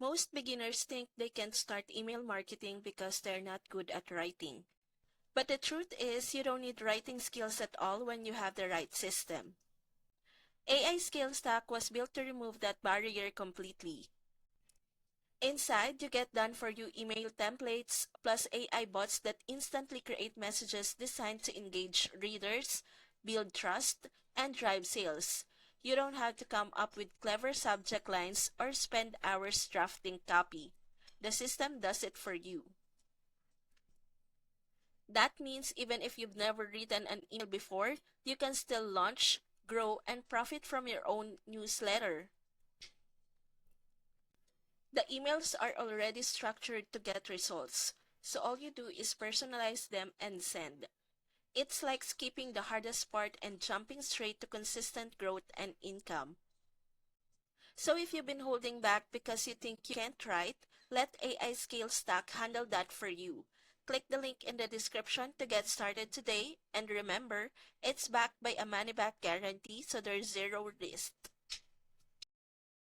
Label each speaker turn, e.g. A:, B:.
A: Most beginners think they can't start email marketing because they're not good at writing. But the truth is, you don't need writing skills at all when you have the right system. AI Skill Stack was built to remove that barrier completely. Inside, you get done-for-you email templates plus AI bots that instantly create messages designed to engage readers, build trust, and drive sales. You don't have to come up with clever subject lines or spend hours drafting copy. The system does it for you. That means even if you've never written an email before, you can still launch, grow, and profit from your own newsletter. The emails are already structured to get results, so all you do is personalize them and send. It's like skipping the hardest part and jumping straight to consistent growth and income. So if you've been holding back because you think you can't write, let AI Scale Stack handle that for you. Click the link in the description to get started today, and remember, it's backed by a money back guarantee, so there's zero risk.